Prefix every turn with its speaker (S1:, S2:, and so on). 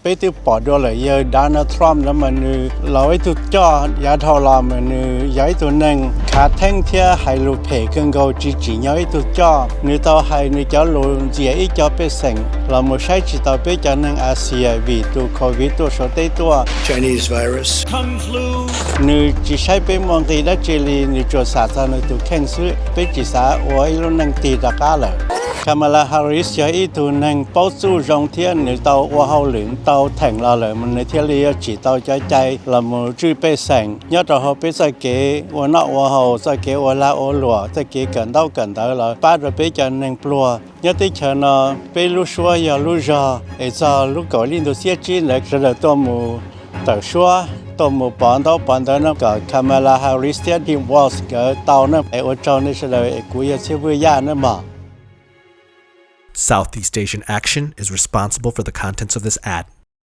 S1: ไปที่ปอดเลยยาดานาทรัมป์แล้วมันเราไอ้ตัวจ่อยาทอลามันยาไอ้ตัวนึงขาแท่งเทียให้ลูกเพกันก็จียาไอ้ตัวจ่อนี่ต่อให้นี่จะลงเจียไอ้จ่อไปเซ็งเราไม่ใช่จิตต่อไปจะนึงอาเซียวีตัวโควิดตัวชดได้ตัว
S2: Chinese virus
S3: Kung flu
S1: นี่จะใช้ไปมองตีได้เจลีนี่จวดสาธารณตัวแข่งซื้อไปจิตสาโอ้ยรุ่นนึงตีตะก้าเลยคามาลาฮาริสยาอีตัวนึงป้อสู้จงเทียนในเตาว่าเฮาหลิงเตาแข่งเราเลยมันในเทียเรียจีเตาใจเรามือจื้อไปแสงยอดเราไปใส่เก๋ว่าเนาะว่าเฮาใส่เก๋ว่าลาโอหลัวใส่เก๋กันเต้าเลยป้าเราไปจันนึงปลัวยอดที่เชนไปรู้ชัวยารู้จอไอ้จ้าลูกเกาหลีตัวเสียจีนเลยจะได้ตัวมือแต่ชัวตัวมือปอนนั่นก็คามาลาฮาริสที่วอลส์ก็เตานั่นไอ้อจอนี่เฉลยไอ้กุยเชื่อวิญญาณนั่นมา
S4: Southeast Asian Action is responsible for the contents of this ad.